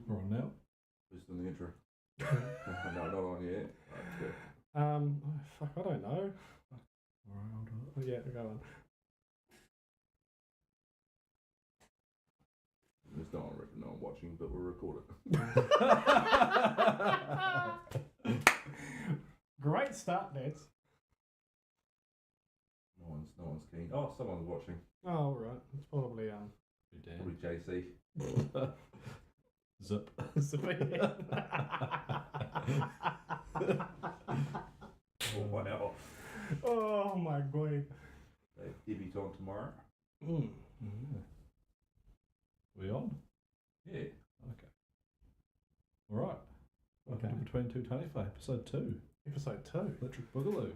We're on now. Who's in the intro? No, not on yet. Right, Fuck, I don't know. Alright, I'll do it. Yeah, go on. there's no one watching, but we'll record it. Great start, lads. No one's keen. Oh, someone's watching. Oh, all right. It's probably Your dad. Probably JC. Zip. Oh wow. Oh my god. Debutante tomorrow. Mm. Yeah. We on? Yeah. Okay. Alright. Welcome to Between Two Taniwha, episode 2. Episode 2. Electric Boogaloo.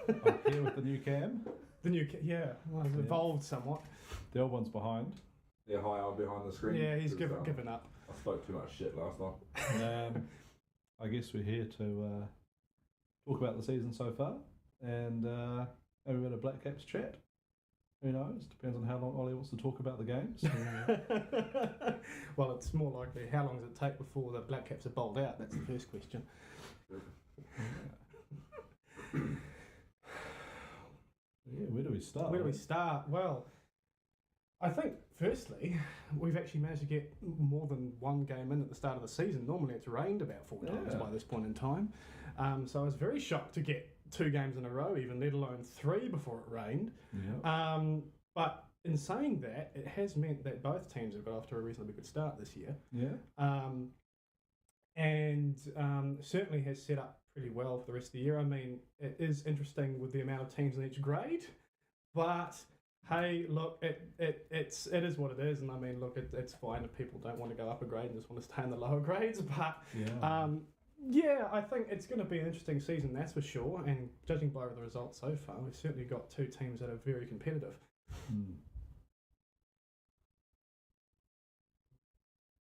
I'm here with the new cam. The new, well, it's evolved somewhat. The old one's behind. Yeah, hi, I'm behind the screen. Yeah, he's 'cause, given up. I spoke too much shit last night. I guess we're here to talk about the season so far and have a bit of Black Caps chat. Who knows? Depends on how long Ollie wants to talk about the games. Well, it's more likely how long does it take before the Black Caps are bowled out? That's the first question. Yeah, where do we start? Where do we start? Well, I think firstly, we've actually managed to get more than one game in at the start of the season. Normally it's rained about 4 times by this point in time. So I was very shocked to get 2 games in a row, even let alone 3 before it rained. Yeah. But in saying that, it has meant that both teams have got off to a reasonably good start this year. Yeah. And certainly has set up pretty well for the rest of the year. I mean, it is interesting with the amount of teams in each grade, but hey, look, it is what it is, and I mean, look, it's fine if people don't want to go up a grade and just want to stay in the lower grades, but yeah, I think it's going to be an interesting season, that's for sure, and judging by the results so far, we've certainly got 2 teams that are very competitive.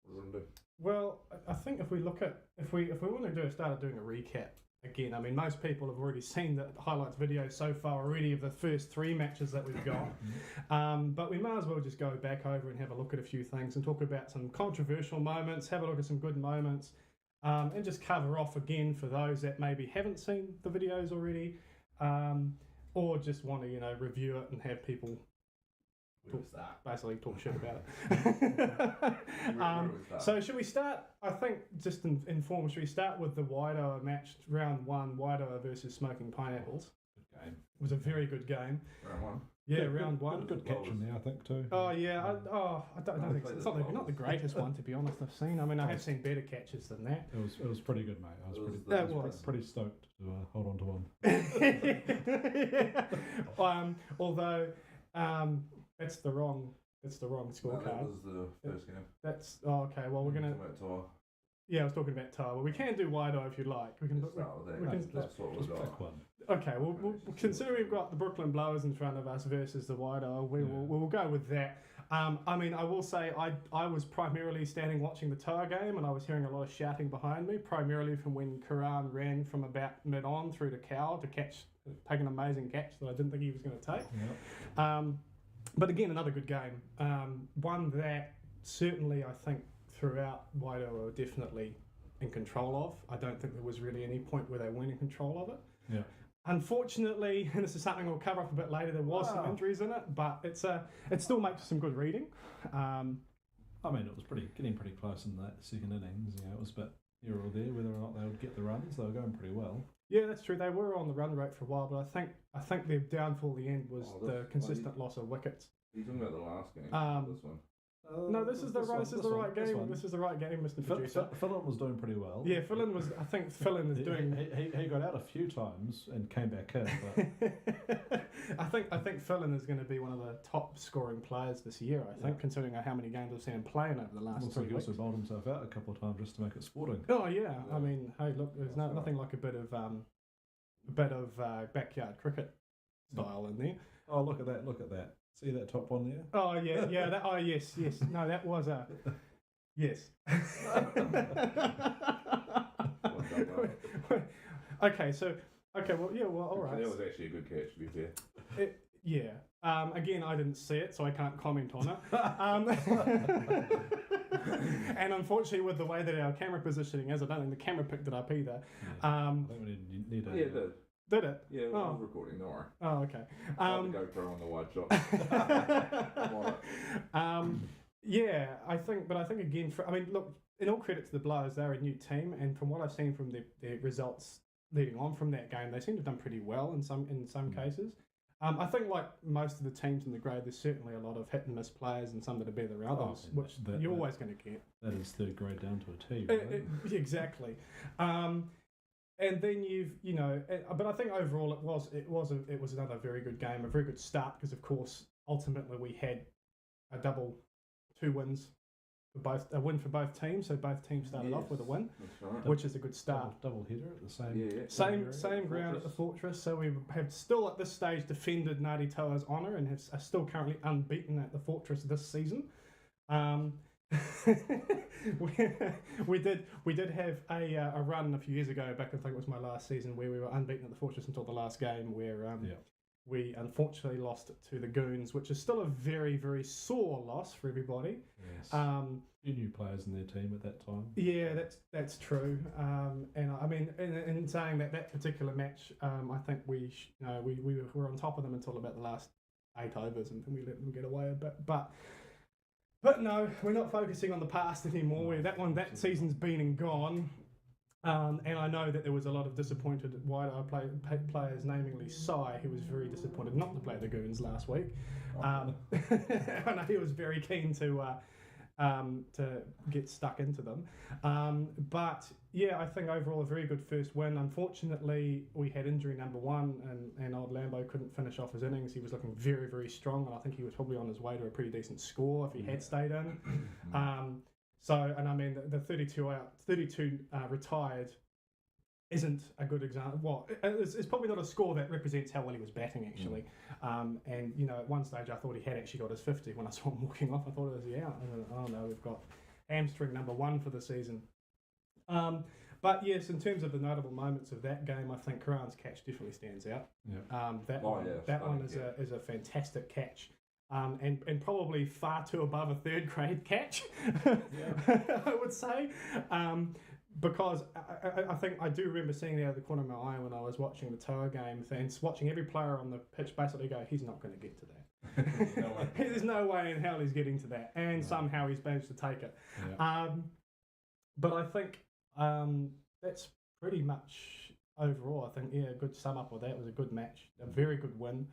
What do we do? Well, I think if we look at, if we want to start doing a recap again, I mean, most people have already seen the highlights video so far already of the first 3 matches that we've got. But we might as well just go back over and have a look at a few things and talk about some controversial moments, have a look at some good moments, and just cover off again for those that maybe haven't seen the videos already, or just want to, review it and have people basically talk shit about it. So should we start, I think, just in form, should we start with the Wairoa match, round 1, Wairoa versus Smoking Pineapples? Good game. It was a very good game. Round 1. Yeah, round 1. Good catch in there, I think, too. Oh yeah, I don't think it's not the greatest one, to be honest. I've seen. I mean, I have seen better catches than that. It was pretty good, mate. I was pretty stoked to hold on to one. Although that's the wrong scorecard. That was the first game. That's okay. Well, we're gonna. Yeah, I was talking about Tar. Well, we can do Wairoa if you like. We can. That's what we've got. One. Okay. Well, considering we've got the Brooklyn Blowers in front of us versus the Wairoa, we'll go with that. I mean, I will say I was primarily standing watching the Tar game, and I was hearing a lot of shouting behind me, primarily from when Karan ran from about mid-on through to Cow to take an amazing catch that I didn't think he was going to take. Yeah. But again, another good game. One that certainly I think throughout Wairoa were definitely in control of. I don't think there was really any point where they weren't in control of it. Yeah. Unfortunately, and this is something we'll cover up a bit later, there was some injuries in it, but it still makes some good reading. I mean, it was getting pretty close in that second innings. It was a bit here or there whether or not they would get the runs. They were going pretty well. Yeah, that's true. They were on the run rate for a while, but I think their downfall at the end was the consistent loss of wickets. Are you talking about the last game? This one. No, this is the right game. This is the right game, Mr. Producer. Philin was doing pretty well. Yeah, I think Philin is doing. He got out a few times and came back in. But I think Philin is going to be one of the top scoring players this year. I think, considering how many games I've seen him playing over the last 3 weeks. He also bowled himself out a couple of times just to make it sporting. Oh yeah, I mean, hey, look, there's nothing like a bit of backyard cricket style in there. Oh, look at that! See that top one there? Oh yeah. Yes. No, that was a yes. Well, all right. That was actually a good catch, to be fair. Again, I didn't see it, so I can't comment on it. And unfortunately, with the way that our camera positioning is, I don't think the camera picked it up either. Yeah. I think we need a... Yeah, it did. Did it? Yeah, well, I was recording, don't worry. Oh, okay. The GoPro on the wide shot. I'm on it. Yeah, I think again, look, in all credit to the Blowers, they're a new team, and from what I've seen from their results leading on from that game, they seem to have done pretty well in some cases. I think, like most of the teams in the grade, there's certainly a lot of hit and miss players and some that are better than others, which you're always going to get. That is third grade down to a T, right? Exactly. And then but I think overall it was another very good game, a very good start, because of course ultimately we had a double 2 wins for both, a win for both teams, so both teams started off with a win, right. which is a good start. Double header at the same ground at the Fortress. So we have still at this stage defended Ngāti Toa's honour and are still currently unbeaten at the Fortress this season. we did have a run a few years ago back. I think it was my last season where we were unbeaten at the Fortress until the last game, where we unfortunately lost to the Goons, which is still a very, very sore loss for everybody. Yes. Few new players in their team at that time. Yeah, that's true. And I mean, in saying that particular match, I think we were on top of them until about the last 8 overs, and then we let them get away a bit. But no, we're not focusing on the past anymore. That season's been and gone. And I know that there was a lot of disappointed Wide-Eye players, namely Sai, who was very disappointed not to play the Goons last week. I know he was very keen to get stuck into them. But yeah, I think overall a very good first win. Unfortunately, we had injury number 1, and old Lambo couldn't finish off his innings. He was looking very, very strong, and I think he was probably on his way to a pretty decent score if he had stayed in. So, and I mean, the 32 retired isn't a good example. Well, it's probably not a score that represents how well he was batting, actually. And, at one stage I thought he had actually got his 50. When I saw him walking off, I thought it was out. Oh no, we've got hamstring number 1 for the season. But yes, in terms of the notable moments of that game, I think Karan's catch definitely stands out. Yeah. That one is a fantastic catch. And probably far too above a third grade catch, I would say, because I think I do remember seeing it out of the corner of my eye when I was watching the Toa game, and watching every player on the pitch basically go, he's not going to get to that. There's no way in hell he's getting to that, and somehow he's managed to take it. Yeah. But I think that's pretty much overall. I think, a good sum up of that. It was a good match, a very good win.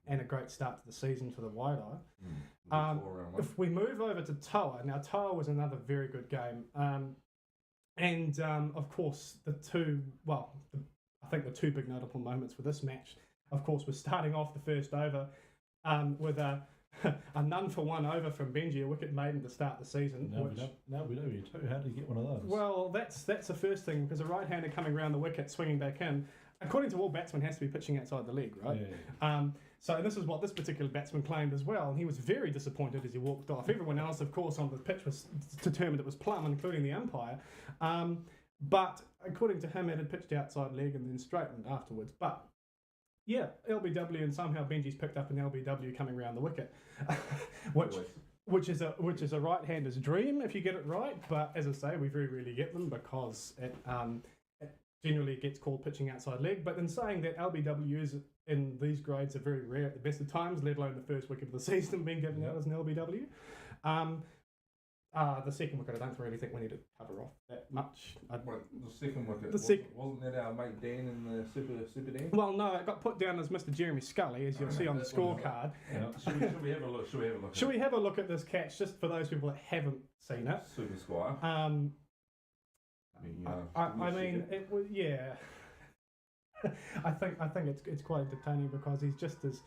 And a great start to the season for the Wide-Eye. If we move over to Toa, now Toa was another very good game. And of course, I think the 2 big notable moments for this match, of course, was starting off the first over with a none for 1 over from Benji, a wicket maiden to start the season. Now we know you too. How did you get one of those? Well, that's the first thing, because a right-hander coming around the wicket, swinging back in, according to all batsmen, has to be pitching outside the leg, right? Yeah. So this is what this particular batsman claimed as well, and he was very disappointed as he walked off. Everyone else, of course, on the pitch was determined it was plumb, including the umpire. But according to him, it had pitched outside leg and then straightened afterwards. But yeah, LBW, and somehow Benji's picked up an LBW coming around the wicket, which is a right-hander's dream if you get it right. But as I say, we very rarely get them because it generally gets called pitching outside leg. But in saying that, LBWs in these grades are very rare at the best of times, let alone the first wicket of the season being given out as an LBW. The second wicket, I don't really think we need to cover off that much. The second wicket, wasn't that our mate Dan in the Super Dan? Well, no, it got put down as Mr. Jeremy Scully, as you'll see on the scorecard. Should we have a look? Should we have a look at this catch, just for those people that haven't seen it? Super Squire. I mean, it was, yeah. I think it's quite entertaining because he's just as.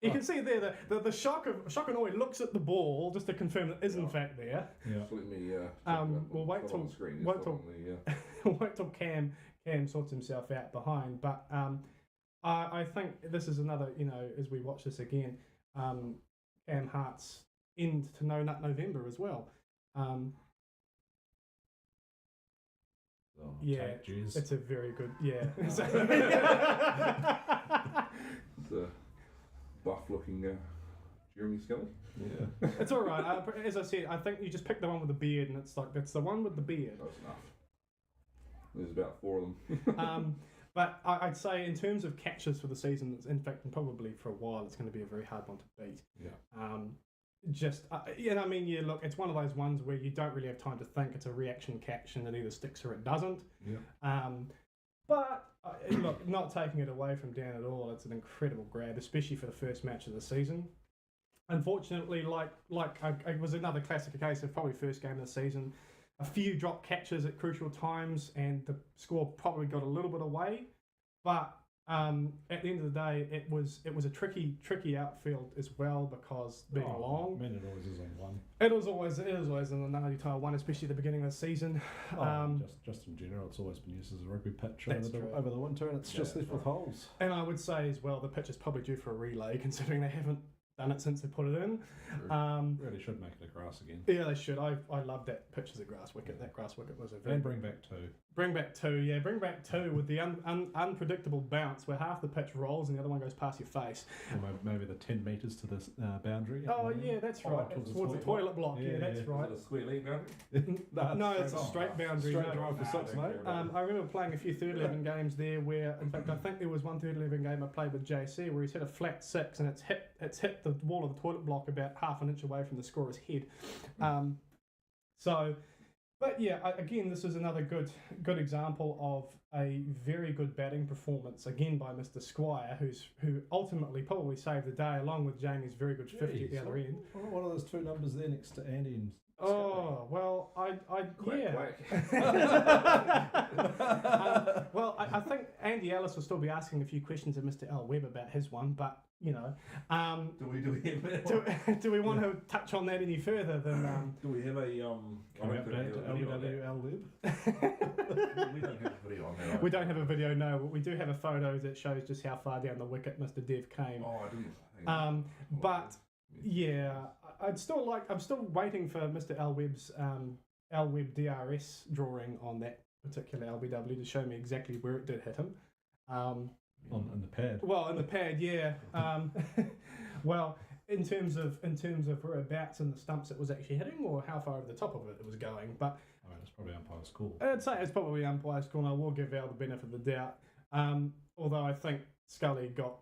You can see there the shock and awe. He looks at the ball just to confirm that it is in fact there. Yeah. Just let me. We'll wait till Cam sorts himself out behind. But I think this is another. As we watch this again, Cam Hart's end to No Nut November as well. It's a very good, It's a buff-looking Jeremy Scully. Yeah. It's all right. As I said, I think you just pick the one with the beard, and it's like it's the one with the beard. Close enough. There's about 4 of them. But I'd say in terms of catches for the season, in fact, and probably for a while, it's going to be a very hard one to beat. Yeah. And I mean, yeah, look, it's one of those ones where you don't really have time to think. It's a reaction catch, and it either sticks or it doesn't. Yeah. But look, not taking it away from Dan at all, it's an incredible grab, especially for the first match of the season. Unfortunately, it was another classic case of probably first game of the season. A few drop catches at crucial times, and the score probably got a little bit away. But at the end of the day, it was a tricky outfield as well, because being long. Man, it always is on one. It was always in the Ngāti Taua one, especially at the beginning of the season. Just in general, it's always been used as a rugby pitch True. over the winter, and it's just left with holes. And I would say as well, the pitch is probably due for a relay, considering they haven't done it since they put it in. Really should make it a grass again. Yeah, they should. I love that pitch as a grass wicket. That grass wicket was a very... And bring back 2. Bring back 2, yeah. Bring back 2 with the unpredictable bounce where half the pitch rolls and the other one goes past your face. Or maybe the 10 metres to the boundary. Oh, yeah, that's right. Towards the toilet block. Yeah, that's right. Is it a square leg boundary? No, it's a straight boundary. Straight drive for 6, mate. I remember playing a few third 11 games there where, in fact, I think there was one third 11 game I played with JC where he's hit a flat 6 and it's hit the wall of the toilet block about half an inch away from the scorer's head. But yeah, again, this is another good example of a very good batting performance, again by Mr. Squire, who ultimately probably saved the day, along with Jamie's very good 50 at the other end. What are those 2 numbers there next to Andy and Oh, well, Quack. I think Andy Ellis will still be asking a few questions of Mr. L. Webb about his one, but, you know... do we want to touch on that any further than... Do we have a... update to LWL Webb? We don't have a video on that. We don't have a video, no, but we do have a photo that shows just how far down the wicket Mr. Dev came. Oh, I didn't... But... Yeah, I'm still waiting for Mr. L Webb's L Webb DRS drawing on that particular LBW to show me exactly where it did hit him. On the pad. Well, in the pad, yeah. Well, in terms of whereabouts in the stumps it was actually hitting, or how far over the top of it was going. But I mean, it's probably umpire's call. I'd say it's probably umpire's call, and I will give Al the benefit of the doubt. Although I think Scully got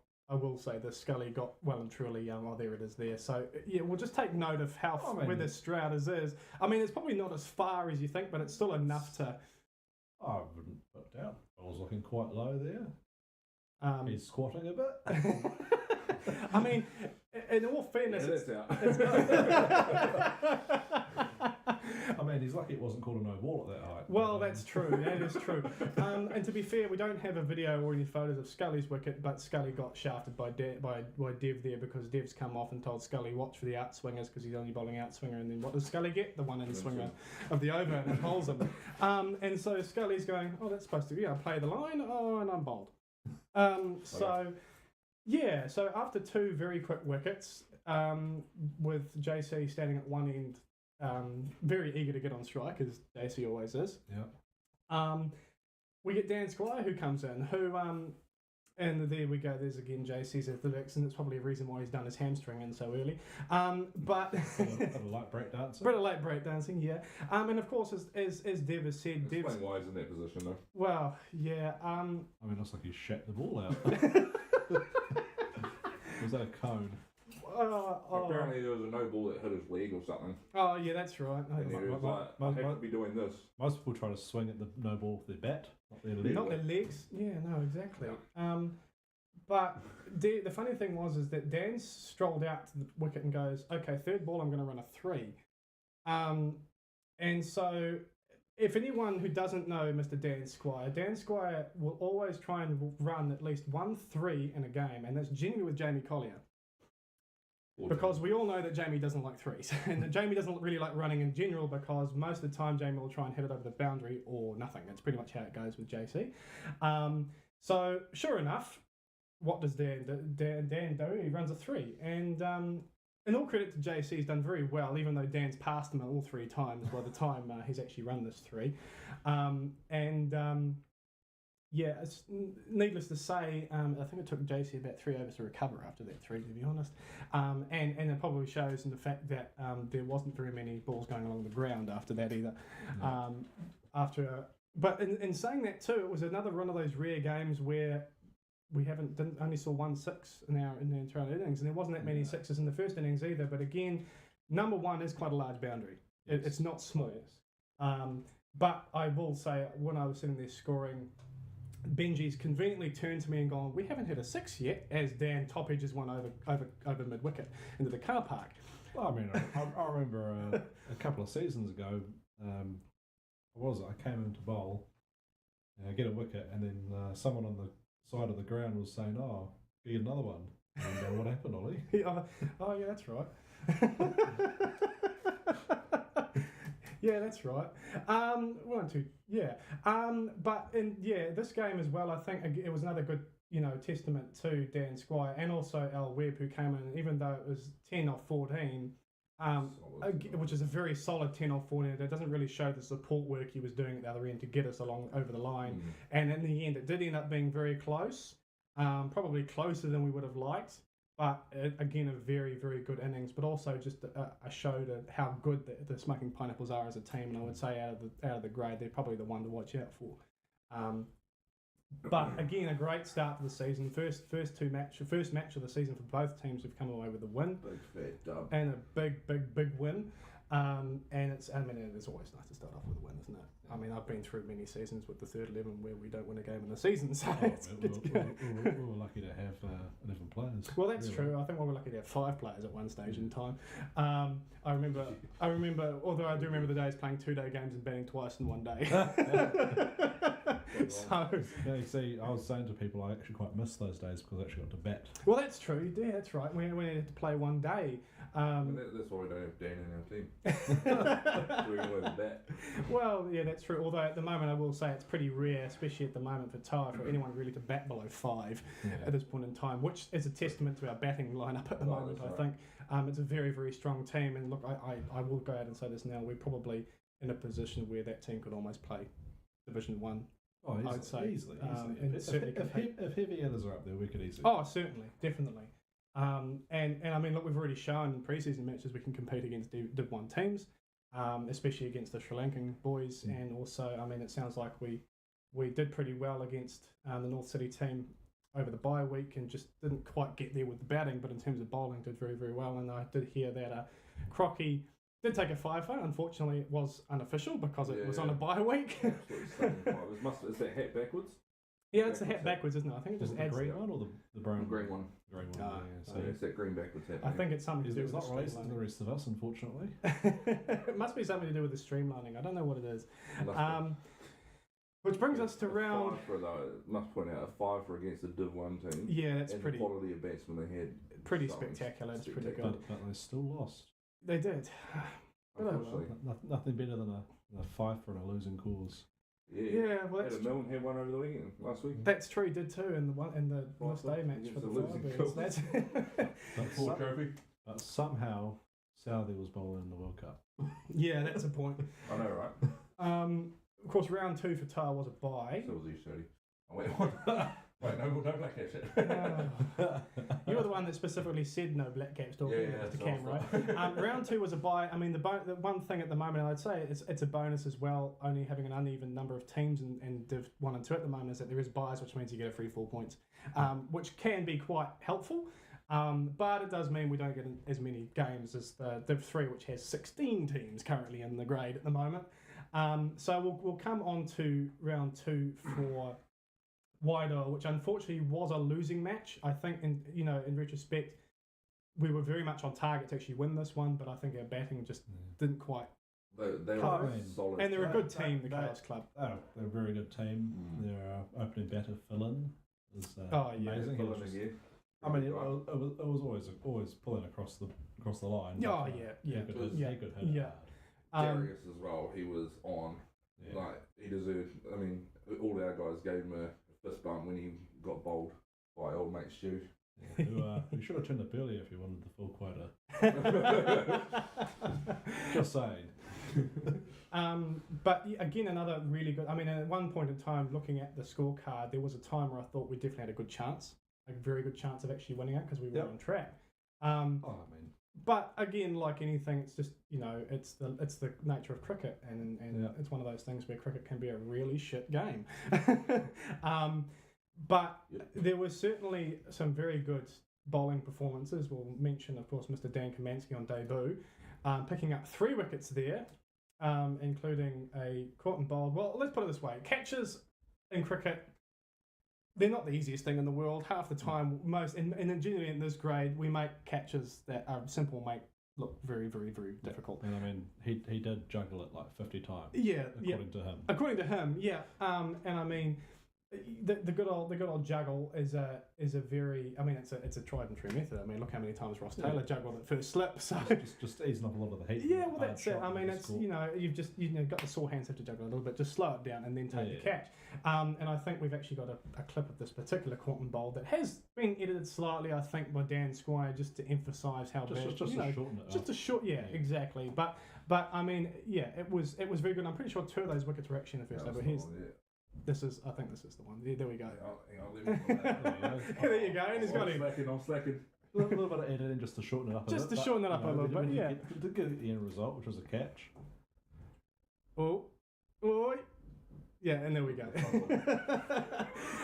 well and truly, there it is there. So, yeah, we'll just take note of where the Stroud is. I mean, it's probably not as far as you think, but it's still enough to... I wouldn't put it down. I was looking quite low there. He's squatting a bit. I mean, in all fairness... I mean, he's lucky it wasn't called a no ball at that height. Well, that's true. That is true. And to be fair, we don't have a video or any photos of Scully's wicket, but Scully got shafted by Dev there because Dev's come off and told Scully watch for the outswingers because he's only bowling outswinger. And then what does Scully get? The one in swinger of the over, and it bowls him. And so Scully's going, oh, that's supposed to be, play the line. Oh, and I'm bowled. So after 2 very quick wickets, with JC standing at one end, very eager to get on strike, as JC always is. Yeah. We get Dan Squire who comes in, and there we go. There's again JC's athletics, and it's probably a reason why he's done his hamstring in so early. But a light break dancing. Bit of late break dancing, yeah. And of course, as Dev has said, Explain why he's in that position though. Well, yeah. I mean, it looks like he shat the ball out. Was that a cone? Apparently there was a no ball that hit his leg or something. Oh yeah, that's right. And he was like, I have to be doing this. Most people try to swing at the no ball with their bat, not their leg. Not their legs. Yeah, no, exactly. Yeah. But the funny thing is that Dan strolled out to the wicket and goes, okay, third ball I'm going to run a 3. And so if anyone who doesn't know Mr. Dan Squire will always try and run at least 1 3 in a game, and that's generally with Jamie Collier. Because we all know that Jamie doesn't like 3s, and that Jamie doesn't really like running in general, because most of the time Jamie will try and hit it over the boundary or nothing. That's pretty much how it goes with JC. So sure enough, what does Dan do? He runs a 3, and in all credit to JC, he's done very well, even though Dan's passed him all 3 times by the time he's actually run this 3. it's needless to say, I think it took JC about 3 overs to recover after that 3, to be honest. And it probably shows in the fact that there wasn't very many balls going along the ground after that either. But in saying that too, it was another one of those rare games where we only saw 1 6 in the entire innings, and there wasn't that many sixes in the first innings either. But again, number 1 is quite a large boundary. It's not small. But I will say, when I was sitting there scoring, Benji's conveniently turned to me and gone, "We haven't hit a 6 yet," as Dan top edges one over mid wicket into the car park. Well, I mean, I remember a couple of seasons ago, I came in to bowl, get a wicket, and then someone on the side of the ground was saying, "Oh, get another one." And what happened, Ollie? Yeah, that's right. Yeah, that's right. 1, 2, yeah. But in this game as well, I think it was another good, testament to Dan Squire and also Al Webb, who came in, even though it was 10 off 14, which is a very solid 10 off 14. It doesn't really show the support work he was doing at the other end to get us along over the line. And in the end, it did end up being very close, probably closer than we would have liked. But again, a very, very good innings, but also just a show to how good the Smoking Pineapples are as a team. And I would say out of the grade, they're probably the one to watch out for. But again, a great start to the season. First match of the season for both teams have come away with a win, Big fat dub. and a big win. And it's always nice to start off with a win, isn't it? I mean, I've been through many seasons with the third 11 where we don't win a game in the season, so it's good. We were lucky to have 11 players. Well, that's true. I think we were lucky to have 5 players at one stage in time. I remember. Although I do remember the days playing 2-day games and batting twice in one day. So, you see, I was saying to people I actually quite miss those days because I actually got to bat. Well, that's true. Yeah, that's right. We had to play one day. That's why we don't have Dan in our team. We can win that. Well, yeah, that's true. Although at the moment, I will say it's pretty rare, especially at the moment for Taniwha, for anyone really to bat below 5 at this point in time, which is a testament to our batting lineup at the moment. I think it's a very, very strong team. And look, I will go out and say this now: we're probably in a position where that team could almost play Division 1. Oh, easily, I'd say easily. If heavy hitters are up there, we could easily. Oh, certainly, definitely. And I mean, look, we've already shown in pre-season matches we can compete against Div 1 teams, especially against the Sri Lankan boys. And also, I mean, it sounds like we did pretty well against the North City team over the bye week and just didn't quite get there with the batting, but in terms of bowling, did very, very well. And I did hear that Crocky did take a fifer. Unfortunately, it was unofficial because it was on a bye week. Is that hat backwards? Yeah, it's the hat backwards, isn't it? I think it just adds the green one or the brown? The green one. Green one. So it's that green backwards hat. I think it's something to do with not the released to the rest of us, unfortunately. It must be something to do with the streamlining. I don't know what it is. Which brings us to round. Must point out a 5 against the Div 1 team. Yeah, that's pretty. The quality of batsmen they had. Pretty spectacular. It's pretty good. But they still lost. They did. Nothing better than a 5 for a losing cause. Yeah, well, that's Melbourne had one over the weekend last week. That's true. Did too in the last day match for the Firebirds. That's poor trophy. But somehow Saudi was bowling in the World Cup. Yeah, that's a point. I know, right? Of course, round 2 for Tar was a bye. So was you, Saudi. I went on. Wait, no black caps yet. You were the one that specifically said no black caps to Cam, right? Round 2 was a bye. I mean, the one thing at the moment I'd say it's a bonus as well, only having an uneven number of teams in Div 1 and 2 at the moment, is that there is byes, which means you get a free 4 points, which can be quite helpful. But it does mean we don't get as many games as the Div 3, which has 16 teams currently in the grade at the moment. So we'll come on to round 2 for Waidoa, which unfortunately was a losing match. I think in retrospect we were very much on target to actually win this one, but I think our batting just didn't quite. They were solid, and they're a good team, the Chaos Club. Oh, they're a very good team. Their opening batter, Philin, is amazing. I mean, it was always pulling across the line. Oh He could hit. Yeah. Darius as well. He was on. Yeah. Like he deserved. I mean, all our guys gave him a fist bump when he got bowled by old mate Stu. Yeah, who should have turned up earlier if he wanted the full quota. Just saying. But again, another really good. I mean, at one point in time, looking at the scorecard, there was a time where I thought we definitely had a good chance, a very good chance of actually winning it because we were on track. But again, like anything, it's just it's the nature of cricket, and it's one of those things where cricket can be a really shit game. But there was certainly some very good bowling performances. We'll mention, of course, Mr. Dan Kamansky on debut, picking up 3 wickets there, including a caught and bowled. Well, let's put it this way: catches in cricket, they're not the easiest thing in the world. Half the time, and generally in this grade, we make catches that are simple, look very, very, very difficult. And I mean, he did juggle it like 50 times. Yeah, according to him. According to him, yeah. And I mean, the good old juggle is a very, I mean, it's a tried and true method. I mean, look how many times Ross Taylor juggled at first slip. So just easing up a lot of the heat. Yeah, well, that's it. I mean, it's you've got the sore hands, have to juggle a little bit, just slow it down and then take the catch. And I think we've actually got a clip of this particular caught and bowled that has been edited slightly, I think, by Dan Squire just to emphasise how bad. Just to shorten it. Just a short, exactly. But I mean, it was very good. I'm pretty sure 2 of those wickets were actually in the first over. I think this is the one. There we go. There you go. And he's got him. I'm slacking. A little bit of editing just to shorten it up. Just to shorten it up a little bit. Yeah. We did get the end result, which was a catch. Oh. Yeah, and there we go.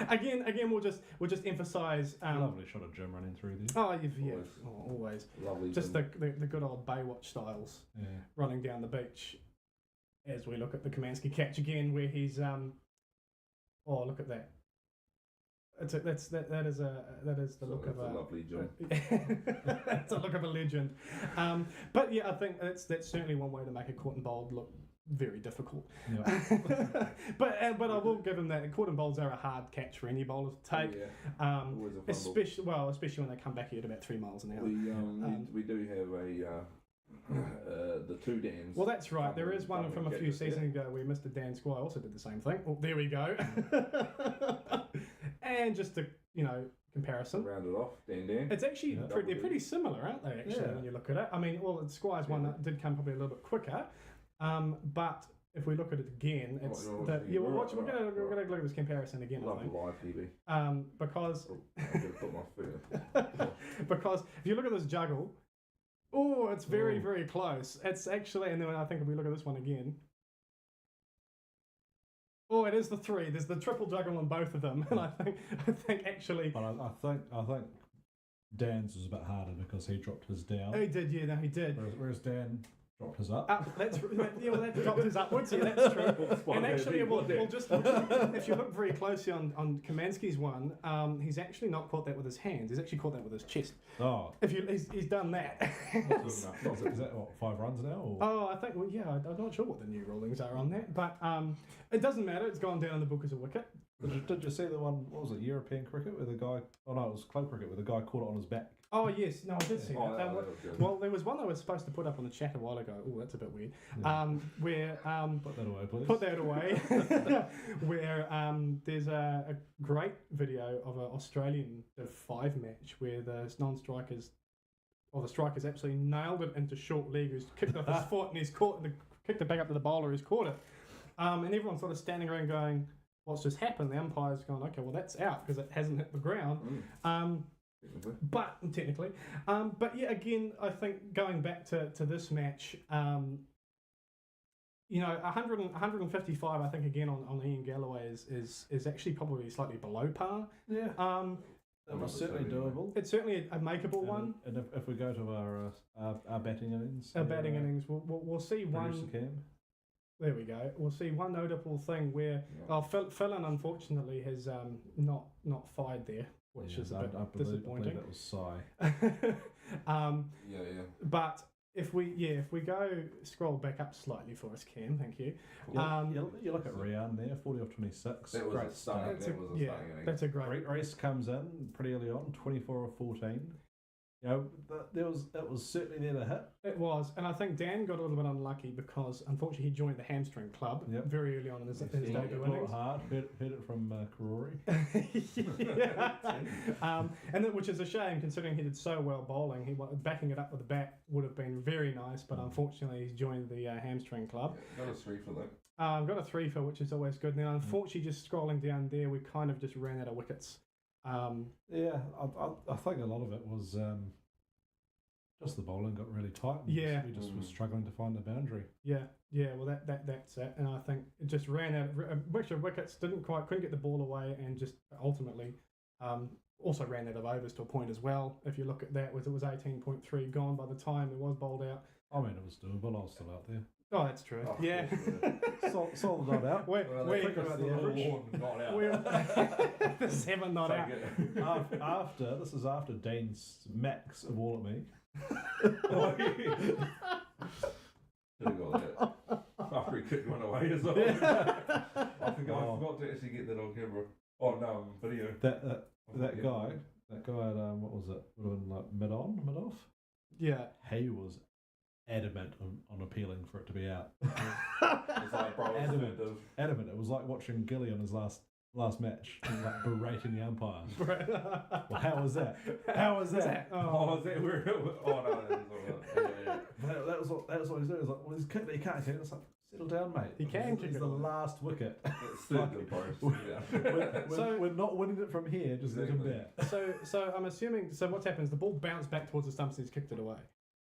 again, we'll just emphasise. Lovely shot of Jim running through there. Oh, always. Lovely. Just the good old Baywatch styles, running down the beach. As we look at the Kamansky catch again, where he's oh, look at that. That is the look of a lovely Jim. It's a look of a legend. But yeah, I think that's certainly one way to make a caught and bowled look very difficult. Yeah. but I will give him that. Caught and bowls are a hard catch for any bowler to take. Always a especially when they come back here at about 3 miles an hour. We do have the 2 Dans. Well, that's right. There is one from a few seasons ago where Mr. Dan Squire also did the same thing. Oh, there we go. And just to comparison. Round it off, Dan. It's actually they're pretty similar, aren't they? Actually, when you look at it. I mean, the Squire's one that did come probably a little bit quicker. But if we look at it again, it's we're gonna look at this comparison again. Love I think. live TV. Because I'm gonna put my foot in. Because if you look at this juggle, it's very, very close. It's actually, and then I think if we look at this one again, it is the 3. There's the triple juggle on both of them, and I think actually. But I think Dan's was a bit harder because he dropped his down. He did, he did. Whereas Dan dropped his up. That dropped his upwards. Yeah, that's true. And actually, we'll just if you look very closely on Kamansky's one, he's actually not caught that with his hands. He's actually caught that with his chest. Oh, he's done that. Is that what, 5 runs now? Or? Oh, I think. Well, yeah, I'm not sure what the new rulings are on that, but it doesn't matter. It's gone down in the book as a wicket. Did you see the one? What was it? European cricket with a guy? Oh no, it was club cricket with a guy caught it on his back. Oh yes, no, I did see that. That was well, there was one I was supposed to put up on the chat a while ago. Oh, that's a bit weird. Where put that away, please. Put that away. Where there's a great video of an Australian Div 5 match where the non-strikers, or the strikers, absolutely nailed it into short leg. Who's kicked off his foot and he's kicked it back up to the bowler who's caught it. And everyone's sort of standing around going, "What's just happened?" The umpire's going, "Okay, well that's out because it hasn't hit the ground." But technically, but yeah, again, I think going back to this match, 155, I think again on Ian Galloway is actually probably slightly below par. Yeah. It was certainly doable. It's certainly a makeable one. And if we go to our batting innings, innings, we'll see one. There we go. We'll see one notable thing where Fallon unfortunately has not fired there, which is a bit disappointing. That was Sai. But if we go scroll back up slightly for us, Cam, thank you. You look at Rian there, 40 off 26. That was great start. That's a great. Reese comes in pretty early on, 24 of 14. You know, it was certainly there to hit. It was, and I think Dan got a little bit unlucky because unfortunately he joined the hamstring club very early on in his debut innings. Hard, heard it from Karori. And which is a shame considering he did so well bowling. Backing it up with the bat would have been very nice, but unfortunately he's joined the hamstring club. Got a 3 for that. Got a 3 for, which is always good. And then unfortunately, just scrolling down there, we kind of just ran out of wickets. I think a lot of it was just the bowling got really tight. And we just were struggling to find the boundary. Yeah. Well, that's it. And I think it just ran out. A mixture of wickets, couldn't get the ball away, and just ultimately also ran out of overs to a point as well. If you look at that, it was 18.3 gone by the time it was bowled out. I mean, it was doable. I was still out there. Oh, that's true. Oh, yeah. Solid not out. We're about the average. Not out. The 7 not out. This is after Dean's max of all at me. Could have got that. After he kicked one away as well. I forgot to actually get that on camera. Oh no, video. That guy at what was it? Would have been like mid off. Yeah. He was adamant on appealing for it to be out. It's like, bro, adamant. It was like watching Gilly on his last last match, like berating the umpire. Well, how was that? How was that? Oh, was that where? Oh no, that was all right. That was what he's doing. He's like, well, he can't kick it. It's like, settle down, mate. He can kick it. It's the last wicket. So we're not winning it from here. Just let him bat. So I'm assuming. So what's happened is the ball bounced back towards the stumps and he's kicked it away.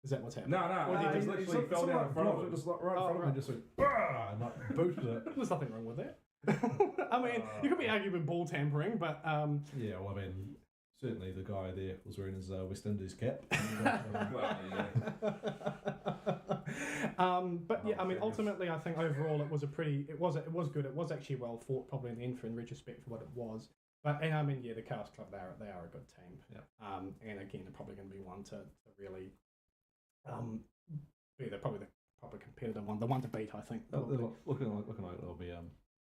Is that what's happened? No. He He literally fell down in front of it. Just like right in front of him, just went, bah, and like booted it. There's nothing wrong with that. I mean, you could be arguing with ball tampering, but yeah. Well, I mean, certainly the guy there was wearing his West Indies cap. But yeah, I mean, ultimately, I think overall it was it was good. It was actually well fought, probably in the end, in retrospect for what it was. But and I mean, yeah, the Chaos Club, they are a good team. Yeah. And again, they're probably going to be one to really, they're probably the proper competitive one, the one to beat, I think. Looking like they'll be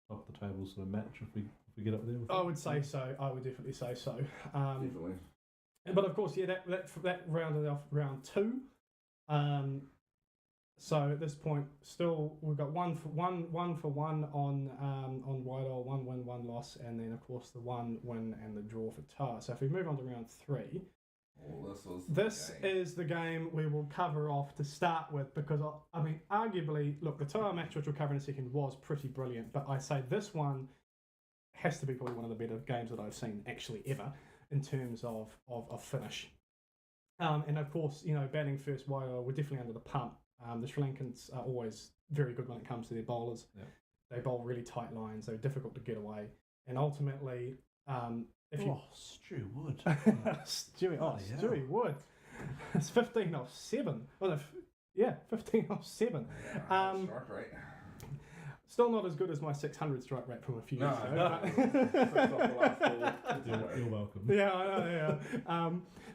top of the table sort of match if we get up there. I would say so. I would definitely say so. Definitely. But of course, yeah, that rounded off round two. So at this point, still we've got one for one on Whitehall, 1 win, 1 loss, and then of course the 1 win and the draw for Tar. So if we move on to round 3, this is the game we will cover off to start with, because I mean, arguably, look, the Tar match, which we'll cover in a second, was pretty brilliant, but I say this one has to be probably one of the better games that I've seen actually ever in terms of finish. And of course, you know, batting first, Whitehall were definitely under the pump. The Sri Lankans are always very good when it comes to their bowlers. Yeah. They bowl really tight lines. They're difficult to get away. And ultimately, Stu Wood. Stewie Wood. It's 15 off 7. Well, 15 off 7. Strike rate. Still not as good as my 600 strike rate from a few years ago. You're welcome. Yeah, I know. Yeah.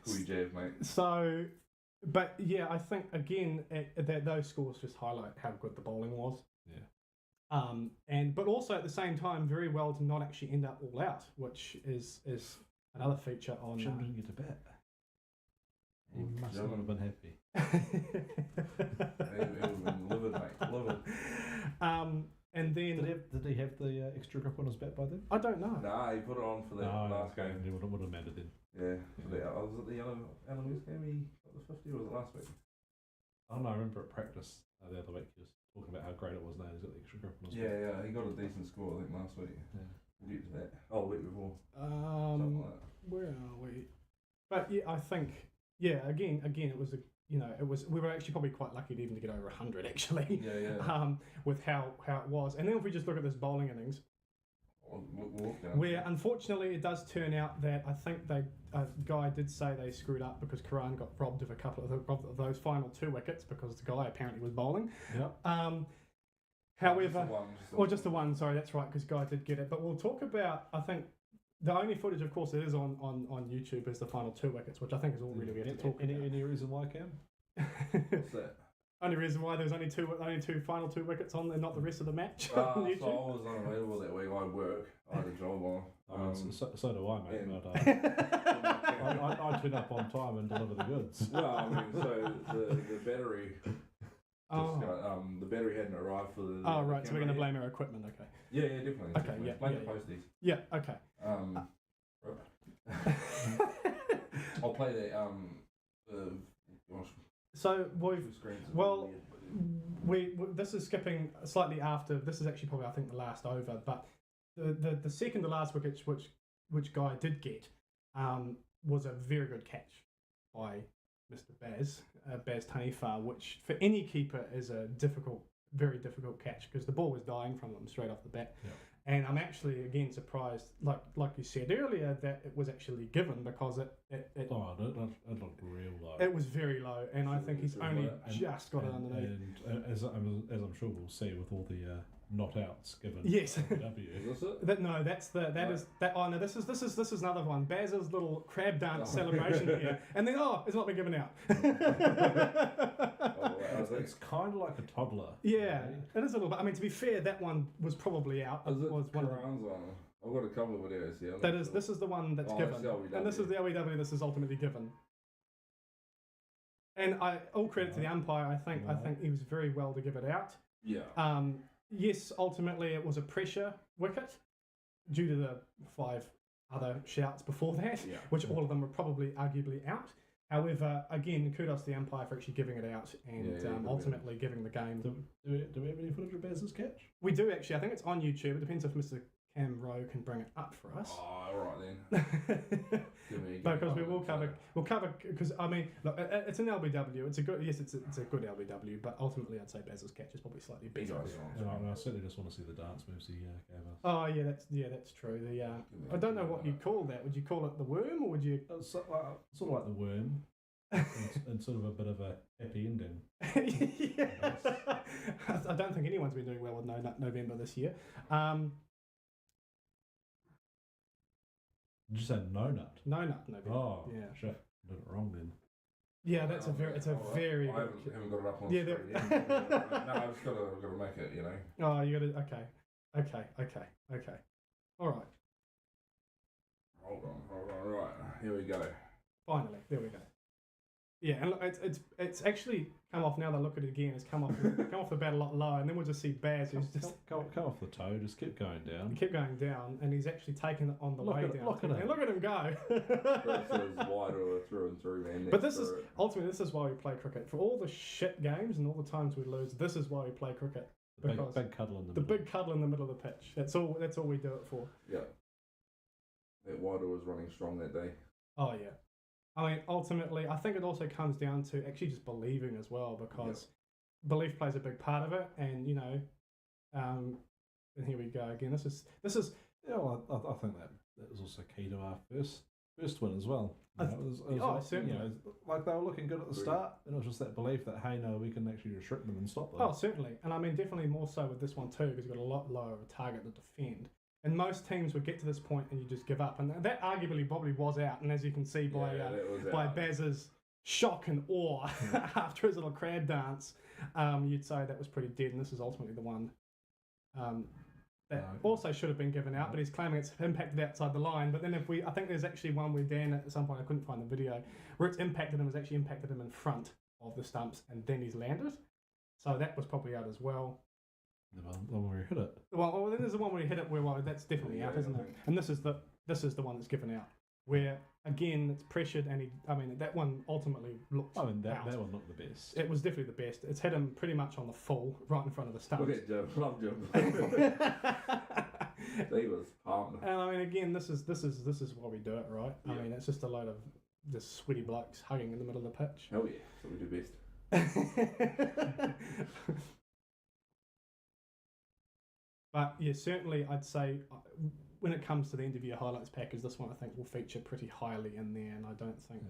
Cool jab, mate. So. But yeah, I think again that those scores just highlight how good the bowling was. Yeah. But also at the same time, very well to not actually end up all out, which is another feature on. Jim didn't get to bat. He must not have been happy. He would have been livid, mate. Livid. And then did he have the extra grip on his bat by then? I don't know. Nah, he put it on for the last game. It would have mattered then. Yeah. Was it the Alan West game? He got the 50, or was it last week? I don't know. I remember at practice the other week he was talking about how great it was now he's got the extra grip on his bat. Yeah, he got a decent score, I think, last week. Yeah. We'll get to that. Oh, the week before. Something like that. Where are we? But yeah, I think, again, it was we were actually probably quite lucky to even get over 100 actually. Yeah. With how it was. And then if we just look at this bowling innings, where unfortunately it does turn out that I think Guy did say they screwed up because Karan got robbed of a couple of those final 2 wickets because the guy apparently was bowling. Yep. However, just the one. Sorry, that's right, because Guy did get it. But we'll talk about, I think, the only footage, of course, that is on YouTube is the final 2 wickets, which I think is all really we have to talk about. Any reason why, Cam? What's that? Only reason why there's only two final 2 wickets on, and not the rest of the match. So on I YouTube. was unavailable that week. I work. I had a job on. So do I, mate. and- But I turn up on time and deliver the goods. Well, I mean, so the battery. The battery hadn't arrived for the. Oh, right. the So we're going to camera blame our equipment. Okay. yet. Yeah, definitely. Okay, definitely. yeah, Blame yeah, the yeah. posties. Yeah. Okay. I'll play that. Gosh, So we've two screens are well, weird, we this is skipping slightly after. This is actually probably I think the last over, but the second to last wicket which Guy did get was a very good catch by Mr. Baz Taniwha, which for any keeper is a very difficult catch because the ball was dying from them straight off the bat. Yeah. And I'm actually again surprised, like you said earlier, that it was actually given because it It looked real low. it was very low, and I think he's only And- just got it underneath. And as I'm sure we'll see with all the not outs given. Yes. W. Is this it? That no, that's that Right. is that. Oh no, this is another one. Baz's little crab dance celebration here, and then it's not been given out. Oh, wow. It's kind of like a toddler. Yeah, really. it is a little bit. I mean, to be fair, that one was probably out. Is it was one of the, Karan's one? I've got a couple of videos here. that is. This is the one that's Oh, given, it's the LBW. and this is the LBW. This is ultimately given. And all credit to the umpire. I think he was very well to give it out. Yeah. Yes, ultimately it was a pressure wicket due to the 5 other shouts before that, Yeah. which all of them were probably arguably out. However, again, kudos to the umpire for actually giving it out and Yeah, ultimately giving the game. Do we have any footage of Baz's catch? We do actually. I think it's on YouTube. It depends if Mr. Cam Rowe can bring it up for us. Oh, all right then. Because we will cover because I mean look, it's an LBW. It's a good it's a good LBW, but ultimately I'd say Baz's catch is probably slightly better. And I certainly just want to see the dance moves he gave us. Oh yeah, that's true. The I don't know what you'd call that. Would you call it the worm or would you? Sort of like the worm, and sort of a bit of a happy ending. Yeah. I don't think anyone's been doing well with November this year. Did you say no nut? No November. Oh, yeah. shit. Did it wrong then. Yeah, that's a very very I good. haven't got it up on Yeah, the screen yet. No, I've just got to make it, you know. Oh, you got to okay. All right. Hold on. Right, here we go. Finally, there we go. Yeah, and look, it's actually come off now that I look at it again. It's come off the bat a lot lower, and then we'll just see Baz who's just Come off the toe, just keep going down. kept going down, and he's actually taken it on the way down. Look at him. And look at him go. This is wider through and through, man. But this is ultimately this is why we play cricket. For all the shit games and all the times we lose, this is why we play cricket. The Because big cuddle in the the middle. big cuddle in the middle of the pitch. That's all we do it for. Yeah. That wider was running strong that day. Oh yeah. I mean, ultimately, I think it also comes down to actually just believing as well, because belief plays a big part of it. And you know, and here we go again. This is Yeah, well, I think that was also key to our first win as well. You know, it was like, certainly. You know, like they were looking good at the start, and it was just that belief that hey, no, we can actually restrict them and stop them. Oh, certainly. And I mean, definitely more so with this one too, because you've got a lot lower of a target to defend. And most teams would get to this point and you just give up. And that arguably probably was out. And as you can see by Baz's shock and awe after his little crab dance, you'd say that was pretty dead. And this is ultimately the one that also should have been given out, but he's claiming it's impacted outside the line. But then I think there's actually one where Dan at some point, I couldn't find the video, where it's impacted him, has actually impacted him in front of the stumps and then he's landed. So that was probably out as well. The one where he hit it. Well, then there's the one where he hit it where that's definitely out, isn't it? And this is the one that's given out, where again it's pressured and that one ultimately looked. I mean that out. one looked the best. It was definitely the best. It's hit him pretty much on the full, right in front of the stumps. Look at Jim, love Jim. He was pumped. And I mean, again, this is why we do it, right? Yeah. I mean, it's just a load of just sweaty blokes hugging in the middle of the pitch. Hell yeah, so we do best. But yeah, certainly I'd say when it comes to the end of year highlights package, this one I think will feature pretty highly in there. And I don't think,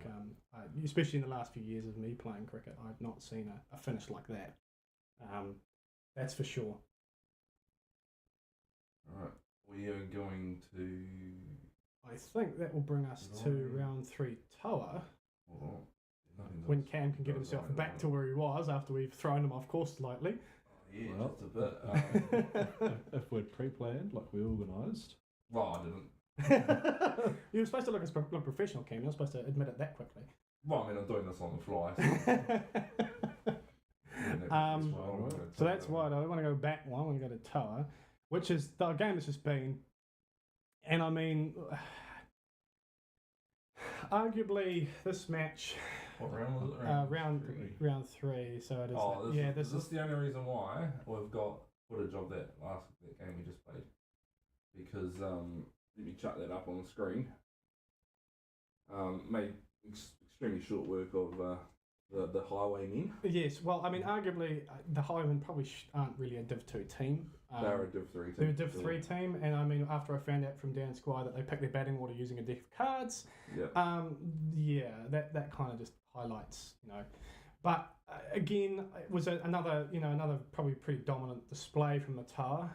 especially in the last few years of me playing cricket, I've not seen a finish like that. That's for sure. Alright, we are going to. I think that will bring us to round 3 Toa. Hold on. when Cam can get himself back to where he was after we've thrown him off course slightly. Yeah, Well, just a bit. if we're pre-planned, like we organised. Well, I didn't. You were supposed to look professional, Cam. You're supposed to admit it that quickly. Well, I mean, I'm doing this on the fly. So that's why I want to go back one. I want to go to Toa, which is the game that's just been. And I mean, arguably this match. What round was it? Round three. So it is. Oh, This is the only reason why we've got footage of that game we just played. Because let me chuck that up on the screen. Made extremely short work of the Highwaymen. Yes. Well, I mean, arguably the Highwaymen probably aren't really a Div 2 team. They're a Div 3 team. They're a Div 3 team, and I mean, after I found out from Dan Squire that they picked their batting order using a deck of cards, that kind of just highlights, But again, it was another probably pretty dominant display from Matawa.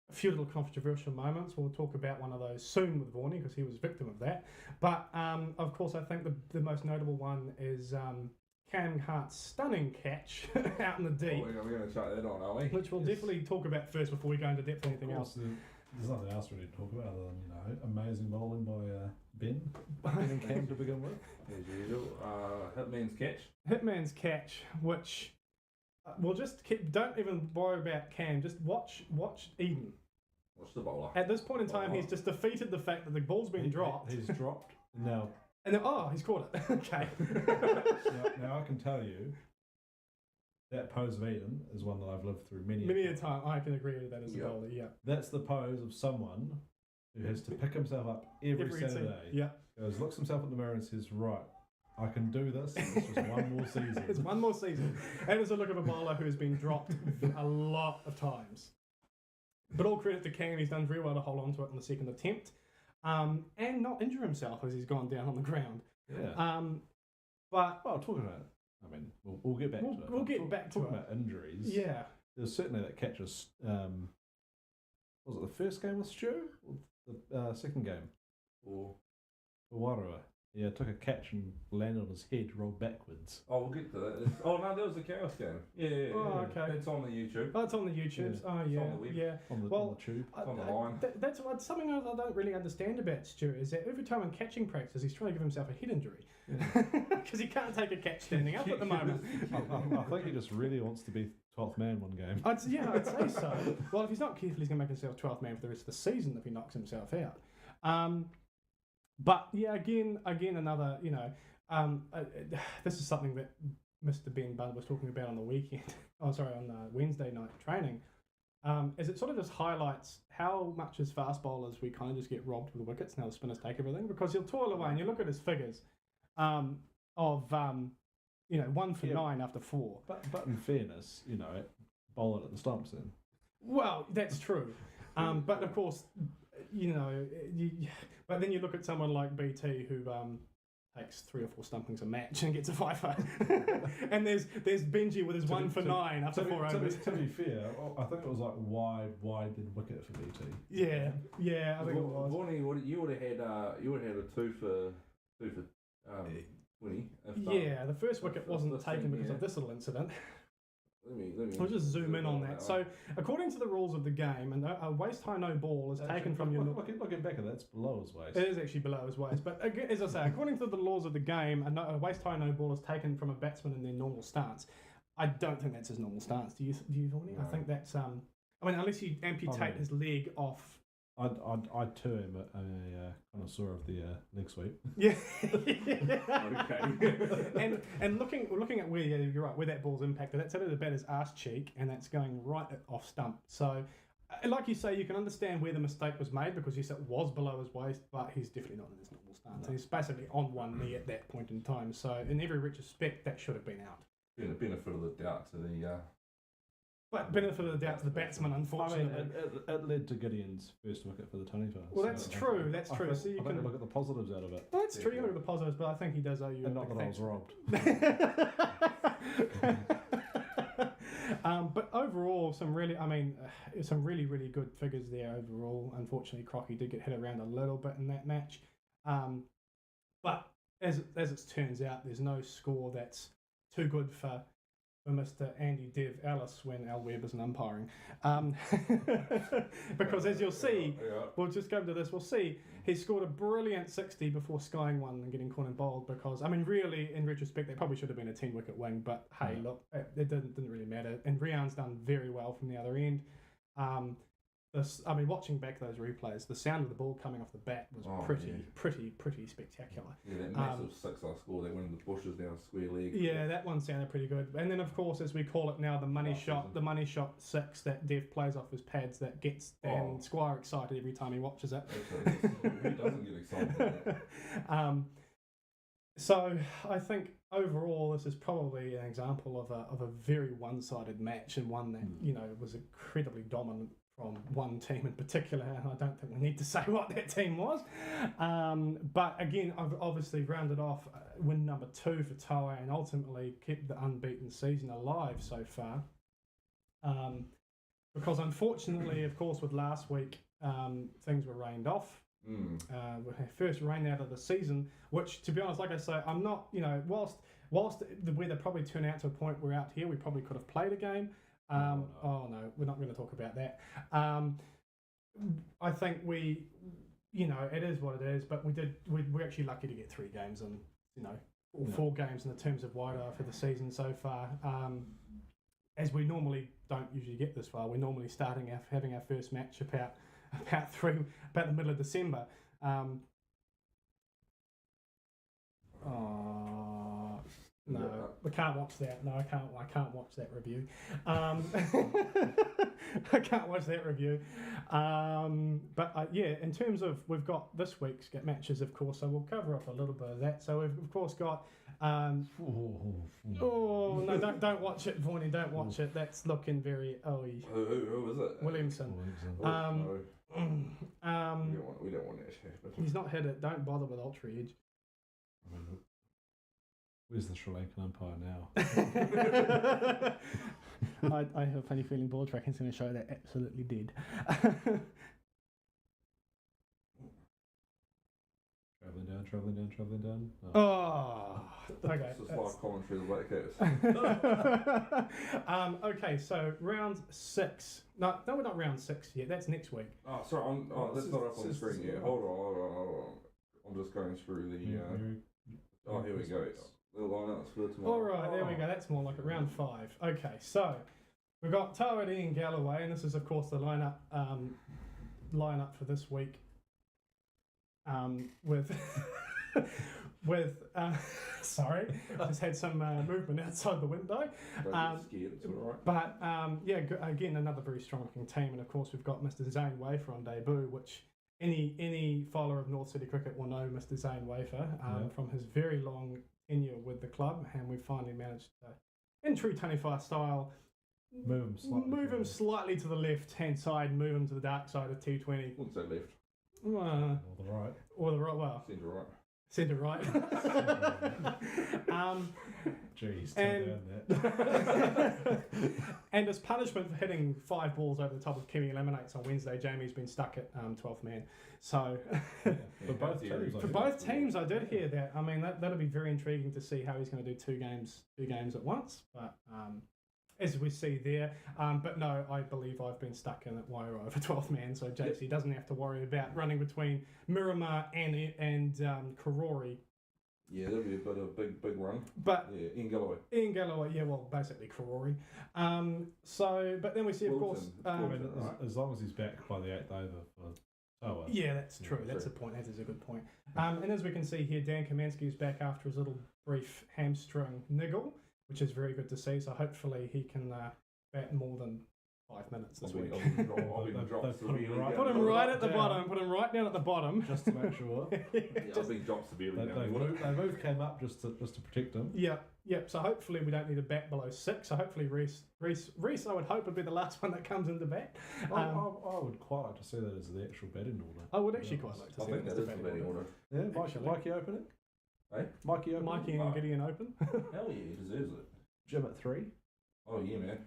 A few little controversial moments. We'll talk about one of those soon with Vorney because he was victim of that. But of course, I think the most notable one is Cam Hart's stunning catch out in the deep. We're going to chuck that on, are we? Which we'll definitely talk about first before we go into depth or anything else. There's nothing else really to talk about other than amazing bowling by Ben and Cam to begin with. As usual, Hitman's catch. Hitman's catch, which we'll just don't even worry about Cam. Just watch Eden. What's the bowler? At this point in time, he's just defeated the fact that the ball's been dropped. He's dropped now. And then, he's caught it. Okay. now I can tell you that pose of Eden is one that I've lived through many a time. I can agree with that as a bowler. Yeah. That's the pose of someone who has to pick himself up every Saturday. Yeah. Goes, looks himself in the mirror and says, "Right, I can do this. And it's just one more season." It's one more season. And it's a look of a bowler who has been dropped a lot of times. But all credit to Cam, he's done very well to hold on to it in the second attempt, and not injure himself as he's gone down on the ground. Yeah. But talking about, we'll get back to it. We'll get back to it. Talking about injuries. Yeah. There's certainly that catch was it the first game with Stu or the second game for Warua? Yeah, took a catch and landed on his head, rolled backwards. Oh, we'll get to that. No, that was the Chaos game. Yeah. Okay. It's on the YouTube. Oh, it's on the YouTubes. Yeah. Oh, yeah. It's on the web. Yeah. On the tube. On the line. That's something I don't really understand about Stu, is that every time in catching practice, he's trying to give himself a head injury. Because he can't take a catch standing up at the moment. I think he just really wants to be 12th man one game. I'd say so. Well, if he's not careful, he's going to make himself 12th man for the rest of the season if he knocks himself out. But yeah, again, another, this is something that Mr. Ben Budd was talking about on the weekend. On Wednesday night training. Is it sort of just highlights how much as fast bowlers we kind of just get robbed with wickets now the spinners take everything, because he'll toil away and you look at his figures of 1 for 9 after 4. But in fairness, bowl it at the stumps then. Well, that's true. But of course, but then you look at someone like BT who takes 3 or 4 stumpings a match and gets a 5-0. And there's Benji with his 1 for 9 after 4 overs. To be fair, I think it was like wide did wicket for BT. Yeah, I think it was. Vorney, you would have had a 2 for 20. Yeah, the first wicket wasn't taken because of this little incident. Let me I'll just zoom in on that. So, according to the rules of the game, and a waist high no ball is taken from your. Looking back at that, it's below his waist. It is actually below his waist, but again, as I say, according to the laws of the game, a waist high no ball is taken from a batsman in their normal stance. I don't think that's his normal stance. Do you, Vorney? No. I think that's unless you amputate his leg off. I'd too am a connoisseur of the leg sweep. Yeah. Okay. and looking at where you're right, where that ball's impacted, that's hit the batter's arse cheek, and that's going right off stump. So, like you say, you can understand where the mistake was made because yes, it was below his waist, but he's definitely not in his normal stance. No. He's basically on one knee at that point in time. So, in every retrospect, that should have been out. Benefit of the doubt to the. But benefit of the doubt to the batsman, unfortunately. It led to Gideon's first wicket for the Taniwha. Well, that's true. That's true. So you can look at the positives out of it. Well, that's true. You look at the positives, but I think he does owe you. And not that I was robbed. But overall, some really good figures there overall. Unfortunately, Crocky did get hit around a little bit in that match. But as it turns out, there's no score that's too good for Mr. Andy Dev Ellis when Al Webb isn't umpiring. Because as you'll see, we'll just go to this, we'll see, he scored a brilliant 60 before skying one and getting caught and bowled because, I mean, really, in retrospect, that probably should have been a 10-wicket wing, but hey, look, it didn't really matter. And Rian's done very well from the other end. Watching back those replays, the sound of the ball coming off the bat was pretty spectacular. Yeah, that massive 6 I scored, that went in the bushes down square leg. Yeah, that one sounded pretty good. And then, of course, as we call it now, the money shot 6 that Dev plays off his pads that gets Dan Squire excited every time he watches it. Who doesn't get excited? So I think overall this is probably an example of a very one-sided match and one that was incredibly dominant from one team in particular, and I don't think we need to say what that team was. But again, I've obviously rounded off win number 2 for Toa and ultimately kept the unbeaten season alive so far. Because unfortunately, of course, with last week, things were rained off. First rain out of the season, which, to be honest, like I say, I'm not, whilst the weather probably turned out to a point where out here we probably could have played a game. Oh no, we're not going to talk about that. I think it is what it is, but we're actually lucky to get 3 games and, or 4 games in the terms of wide eye for the season so far. As we normally don't usually get this far, we're normally having our first match about the middle of December. No, we can't watch that. No, I can't watch that review. I can't watch that review. In terms of, we've got this week's matches, of course, so we'll cover off a little bit of that. So we've, of course, got... no, don't watch it, Vaughnie, don't watch it. That's looking very... Who is it? Williamson. No. We don't want that shit. He's not hit it. Don't bother with Ultra Edge. Where's the Sri Lankan umpire now? I have a funny feeling ball tracking's going to show that absolutely dead. Travelling down. Oh, okay. This is live commentary of the Black Cats. Okay, so round 6. No, we're not round 6 yet. That's next week. Oh, sorry. That's not up on the screen yet. Hold on. I'm just going through the. Here we go. The lineups for tomorrow. All right, there we go. That's more like it. Round 5. Okay, so we've got Toa and Ian Galloway, and this is, of course, the lineup for this week. Sorry, just had some movement outside the window. Don't get scared, it's all right. But again, another very strong looking team, and of course we've got Mr. Zane Wafer on debut, which any follower of North City cricket will know Mr. Zane Wafer from his very long tenure with the club, and we finally managed to, in true Taniwha style, move him slightly to the left hand side, move him to the dark side of T20. Wouldn't say left. Or the right. Well, Centre right. Jeez, and as punishment for hitting 5 balls over the top of Kiwi Eliminates on Wednesday, Jamie's been stuck at 12th man. So for both teams, I did hear that. I mean, that'll be very intriguing to see how he's going to do two games at once. But as we see there, but no, I believe I've been stuck in at wire over 12th man, so JC doesn't have to worry about running between Miramar and Karori. Yeah, that'll be a bit of a big run. But yeah, Ian Galloway. Yeah, well, basically Karori. But then we see, of course, as long as he's back by the 8th over for Toa. Yeah, that's true. That's a point. That is a good point. And as we can see here, Dan Kamansky is back after his little brief hamstring niggle, which is very good to see. So hopefully he can bat more than 5 minutes this week. Put him right at the bottom. Put him right down at the bottom, just to make sure. I've been dropped severely. They both came up just to protect him. Yep. So hopefully we don't need a bat below 6. So hopefully Reese, I would hope would be the last one that comes into bat. I would quite like to see that as the actual batting order. I would actually quite like to see that as the batting order. Yeah, Mikey opening. Hey, Mikey and Gideon open. Hell yeah, he deserves it. Jim at 3. Oh yeah, man.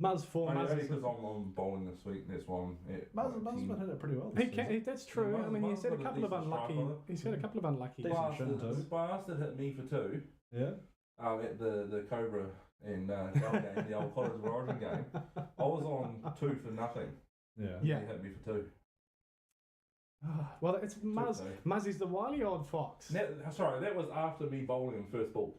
Muzz 4, Only Muzz because I'm bowling this week. That's why I'm at Muzz's like been 10. hitting it pretty well. he This can, season. that's true. Yeah, I mean, he's Muzz had a got a couple of decent strike unlucky. on it. He's had a couple of unlucky. Decent shin too. Bastard hit me for 2 Yeah. at the Cobra and Cal game, the old College Origin game. I was on 2 for nothing. Yeah. Yeah. He hit me for 2. Well, it's Muzz. Two. Muzzy's the wily old fox. Sorry, that was after me bowling in first ball.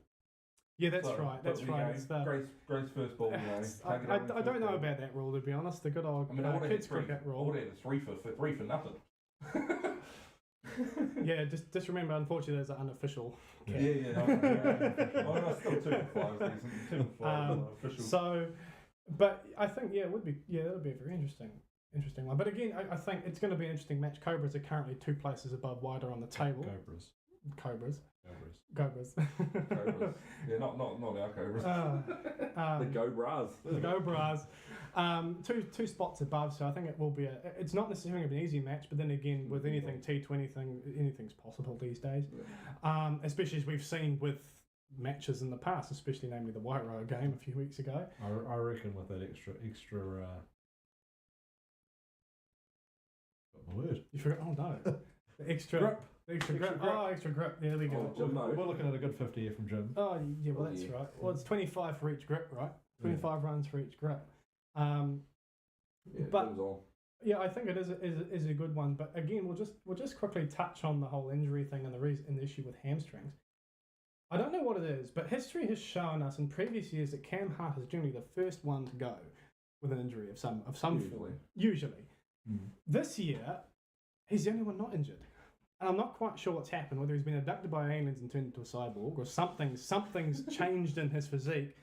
Yeah, that's So, right. but That's we right. go, It's the, Grace first ball, you know. Take it I on in don't first know ball. about that rule, to be honest. The good old I mean, I would have kids hit 3. cricket I rule. would have hit 3 for nothing. Yeah, just remember, unfortunately, there's an unofficial. Yeah, Oh, no, still 2 for 5 decent. 2 for 5 official. So, but I think that would be a very interesting one. But again, I think it's going to be an interesting match. Cobras are currently 2 places above Wider on the table. Cobras. Cobras. Yeah, not our Cobras. The Go Bras. The Go Bras. Two spots above, so I think it will be it's not necessarily an easy match, but then again, with anything T20 thing, anything's possible these days. Especially as we've seen with matches in the past, especially namely the White Row game a few weeks ago. I reckon with that extra got my word. You forgot? Oh no, the extra Grip. Extra grip. grip. Oh, extra grip. There we go. We're looking at a good 50 here from Jim. Oh, yeah, well, that's Yeah. right. Well, it's 25 for each grip, right? 25 runs for each grip. Yeah, But- Jim's on. Yeah, I think it is a good one. But again, we'll just quickly touch on the whole injury thing and the issue with hamstrings. I don't know what it is, but history has shown us in previous years that Cam Hart is generally the first one to go with an injury of some form. Usually. This year, he's the only one not injured. And I'm not quite sure what's happened, whether he's been abducted by aliens and turned into a cyborg, or something's changed in his physique.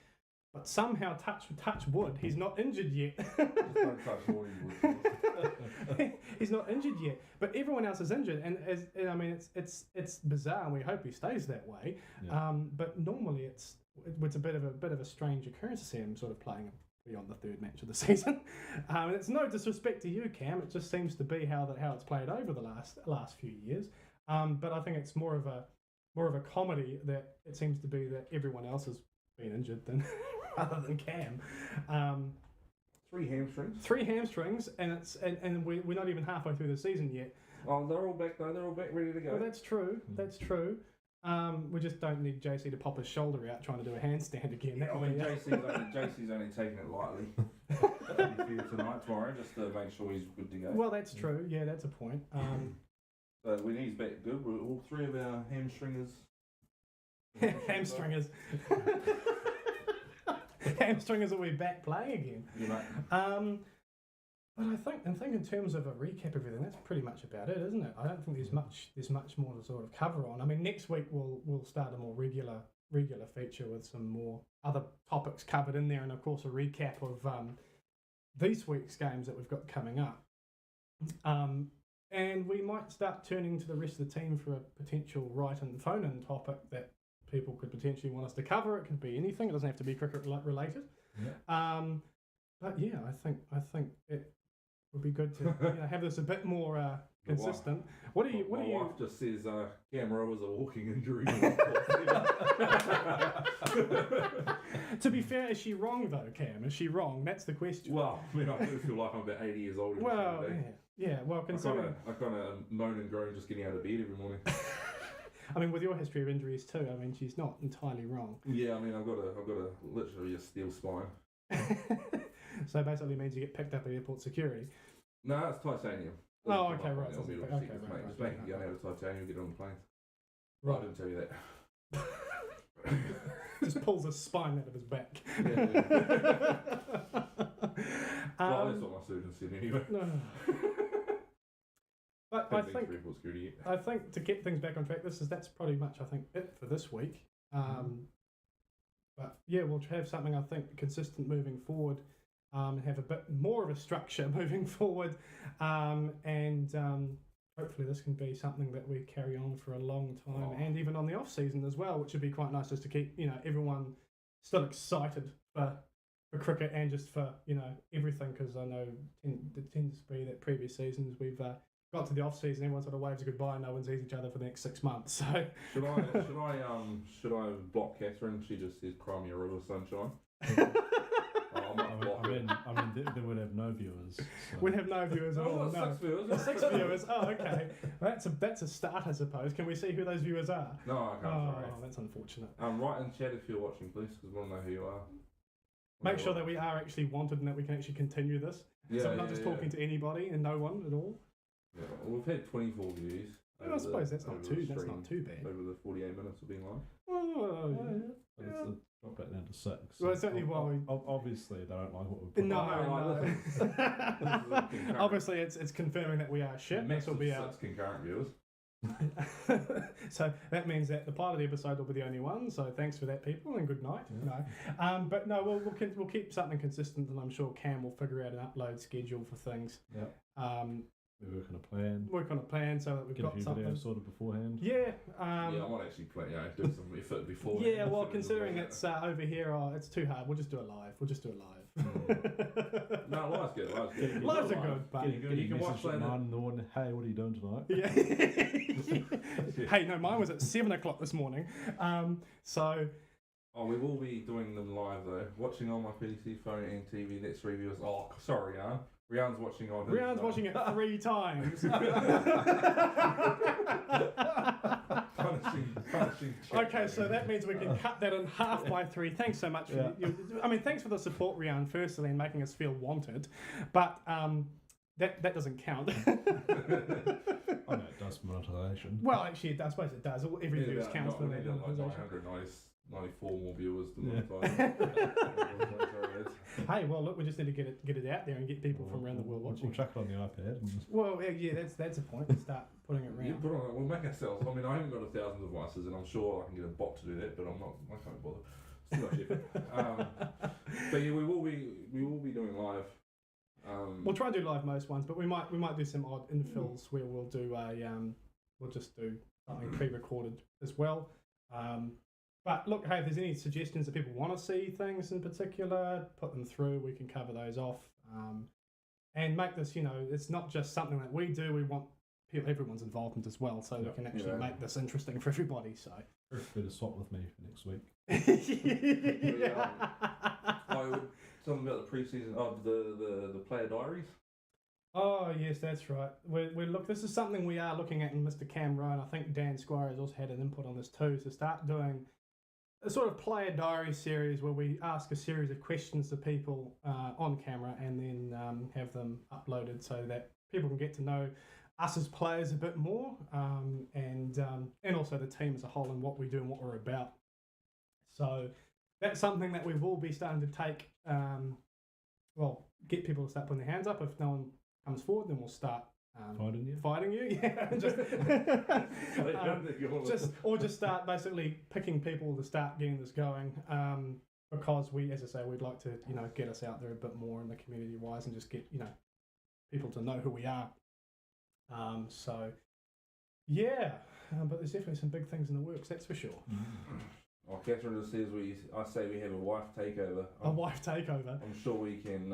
But somehow, touch wood, he's not injured yet. Just don't touch all you He's not injured yet, but everyone else is injured, and I mean, it's bizarre, and we hope he stays that way. Yeah. But normally, it's a bit of a strange occurrence to see him sort of playing beyond the 3rd match of the season. And it's no disrespect to you, Cam. It just seems to be how it's played over the last few years. But I think it's more of a comedy that it seems to be that everyone else has been injured than other than Cam. 3 hamstrings. 3 hamstrings, and we're not even halfway through the season yet. Oh, they're all back though. They're all back, ready to go. Well, that's true. That's true. We just don't need JC to pop his shoulder out trying to do a handstand again. Yeah, I mean, JC's only taking it lightly. To be fair tonight, tomorrow, just to make sure he's good to go. Well, that's true. Yeah, that's a point. So when he's back good, we're all 3 of our hamstringers. Hamstringers. Hamstringers, are we back playing again? Yeah, But I think in terms of a recap of everything, that's pretty much about it, isn't it? I don't think there's much more to sort of cover on. I mean, next week we'll start a more regular feature with some more other topics covered in there, and of course a recap of this week's games that we've got coming up. And we might start turning to the rest of the team for a potential write and phone-in topic that people could potentially want us to cover. It could be anything. It doesn't have to be cricket related. Yeah. But yeah, I think it would be good to have this a bit more consistent. My wife just says Camera was a walking injury. To be fair, is she wrong though, Cam? Is she wrong? That's the question. Well, I mean, I do feel like I'm about 80 years old. Well, yeah. Well, considering I kind of moan and groan just getting out of bed every morning. I mean, with your history of injuries too, I mean, she's not entirely wrong. Yeah, I mean, I've got a literally a steel spine. So basically means you get picked up at airport security. No, it's titanium. Oh, okay, right. It'll be Okay, secrets, right, mate. Just right, make you go out of titanium, get on the plane. Right. I didn't tell you that. Just pulls his spine out of his back. Yeah. Well, that's what my surgeon said anyway. No. But I think to get things back on track, that's pretty much it for this week. But yeah, we'll have something I think consistent moving forward, and have a bit more of a structure moving forward, and hopefully this can be something that we carry on for a long time, and even on the off season as well, which would be quite nice just to keep everyone still excited for cricket and just for everything, because I know it tends to be that previous seasons we've got to the off season, everyone sort of waves a goodbye, no one sees each other for the next 6 months. So should I block Catherine? She just says cry me a river, sunshine. I might block They would have no viewers. So. We'd have no viewers at all. No. 6 viewers. 6 viewers. Oh, okay. That's a start, I suppose. Can we see who those viewers are? No, I can't. Oh, Sorry. that's unfortunate. Write in chat if you're watching, please, because we want to know who you are. Make sure that we are actually wanted and that we can actually continue this. Yeah, so I'm not just talking to anybody and no one at all. Yeah, well, we've had 24 views. Well, I suppose that's not too bad. Over the 48 minutes of being live. Oh, But it's a drop back down to 6. Well, it's only why we... Obviously, they don't like what we've put No. Obviously, it's confirming that we are shit. Max This will be 6 out. concurrent viewers. So that means that the pilot episode will be the only one. So thanks for that, people, and good night. Yeah. No, but no, we'll keep something consistent, and I'm sure Cam will figure out an upload schedule for things. Yeah. We work on a plan. Work on a plan so that we've Get a got few something. videos sorted beforehand. Yeah. I might actually play. Do some effort before. Yeah. Well, considering it's over here, it's too hard. We'll just do it live. No, live's good. Lives are good, but You can watch that. 9 in the morning. Hey, what are you doing tonight? Yeah. Hey, no, mine was at 7 o'clock this morning. So. Oh, we will be doing them live though. Watching on my PC, phone, and TV. That's 3 viewers. Oh, sorry, Jan. Rian's watching on. Rian's watching it 3 times. punishing. Okay, so that means we can cut that in half by 3. Thanks so much. Thanks for the support, Rian, firstly, and making us feel wanted. But that doesn't count. I know it does monetization. Well, actually, I suppose it does. Every view counts for that. Like 994 more viewers to monetize. Hey, well, look, we just need to get it out there and get people from around the world watching. We'll chuck it on the iPad. Well, yeah, that's a point. Start putting it around. We'll make ourselves. I mean, I haven't got 1,000 devices, and I'm sure I can get a bot to do that, but I can't bother. It's too much effort. But yeah, we will be doing live. We'll try and do live most ones, but we might do some odd infills where we'll do we'll just do something pre-recorded as well. But look, hey, if there's any suggestions that people want to see things in particular, put them through. We can cover those off, and make this. It's not just something that we do. We want everyone's involvement as well, so we can actually make this interesting for everybody. So, bit of swap with me for next week. Something about the pre-season of the player diaries. Oh yes, that's right. This is something we are looking at in Mr. Cam Rowe, and I think Dan Squire has also had an input on this too. To start doing a sort of player diary series where we ask a series of questions to people on camera, and then have them uploaded so that people can get to know us as players a bit more, and also the team as a whole and what we do and what we're about. So that's something that we will be starting to take. Get people to start putting their hands up. If no one comes forward, then we'll start fighting you. Yeah, just start basically picking people to start getting this going. Because as I say, we'd like to get us out there a bit more in the community wise and just get people to know who we are. But there's definitely some big things in the works, that's for sure. Oh, Catherine just says I say we have a wife takeover. A wife takeover. I'm sure we can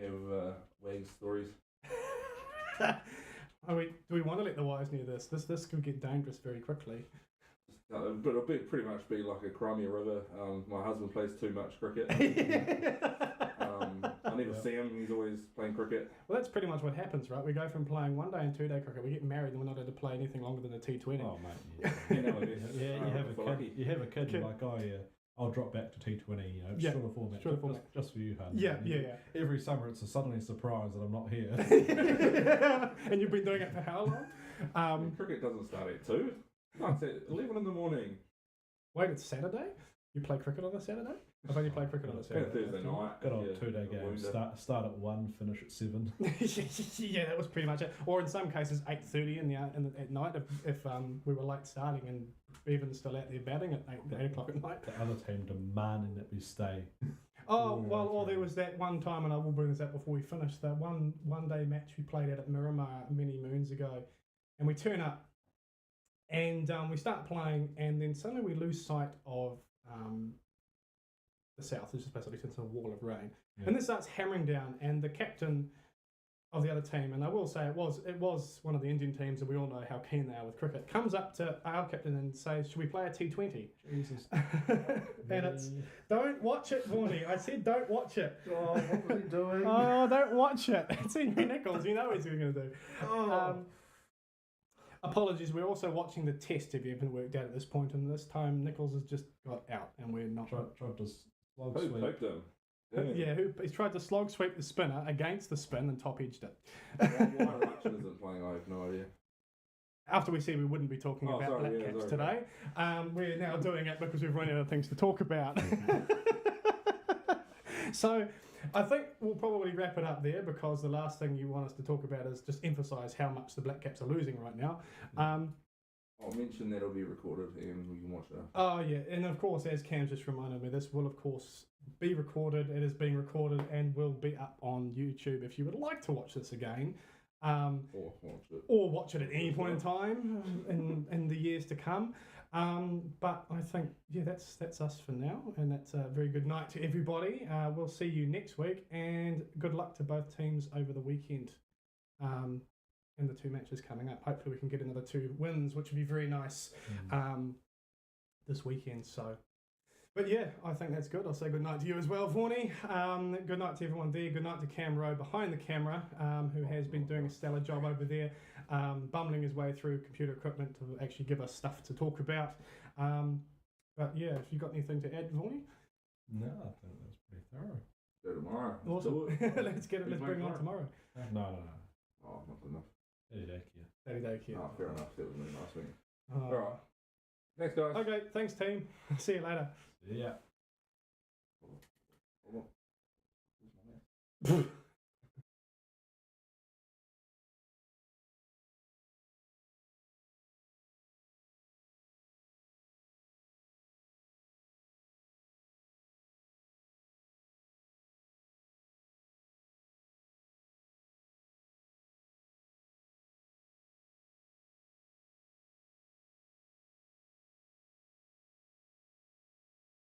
have Wag stories. Do we want to let the wives know this? This could get dangerous very quickly. But it'll pretty much be like a Crimea River. My husband plays too much cricket. I never see him. He's always playing cricket. Well, that's pretty much what happens, right? We go from playing 1 day and 2 day cricket. We get married, and we're not allowed to play anything longer than a T20. Oh, mate. Yeah, you have a kid. Like, I'll drop back to T20. Shorter format. Just for you, hun. Yeah. Every summer, it's a suddenly surprise that I'm not here. And you've been doing it for how long? Cricket doesn't start at 2. No, it's at 11 in the morning. Wait, it's Saturday? You play cricket on a Saturday? I've only played cricket on a Saturday. Thursday night. Good old 2-day game. Start at 1, finish at 7. Yeah, that was pretty much it. Or in some cases, 8:30 at night if we were late starting and even still out there batting at 8 o'clock at night. The other team demanding that we stay. Or there was that one time, and I will bring this up before we finish, the one day match we played out at Miramar many moons ago, and we turn up and we start playing, and then suddenly we lose sight of the south. It's just basically into a wall of rain, and this starts hammering down, and the captain of the other team, and I will say it was one of the Indian teams, and we all know how keen they are with cricket, comes up to our captain and says, "Should we play a T20?" Jesus. And it's, don't watch it, Vaughnie. I said don't watch it. Oh, what was he doing? Oh, don't watch it. It's Henry Nichols. You know what he's going to do. Oh. Apologies. We're also watching the test, if you haven't worked out at this point, and this time Nichols has just got out, and we're not. Tried to slog Who sweep. picked him? Yeah, he's tried to slog sweep the spinner against the spin and top edged it. Why Richard isn't playing? I have no idea. After we said we wouldn't be talking about sorry, black yeah, caps sorry. today, we're now doing it because we've run out of things to talk about. So I think we'll probably wrap it up there, because the last thing you want us to talk about is just emphasise how much the black caps are losing right now. I'll mention that it'll be recorded and we can watch it. Oh yeah, and of course, as Cam just reminded me, this will of course be recorded. It is being recorded and will be up on YouTube if you would like to watch this again, or watch it at any point in time in the years to come. But I think that's us for now, and that's a very good night to everybody. We'll see you next week, and good luck to both teams over the weekend. In the 2 matches coming up. Hopefully we can get another 2 wins, which would be very nice this weekend. So, but yeah, I think that's good. I'll say good night to you as well, Vaughnie. Good night to everyone there. Good night to Cam Rowe behind the camera, who has been doing a stellar job over there, bumbling his way through computer equipment to actually give us stuff to talk about. But yeah, if you got anything to add, Vaughnie? No, I think that's pretty thorough. Do it tomorrow. Awesome. Let's get it. Let's bring it on tomorrow. No. Oh, not enough. Daddy Day here. Oh, fair enough. That was really nice week. Oh. All right. Thanks, guys. Okay, thanks, team. See you later. Yeah. Hold on. Where's my mouse?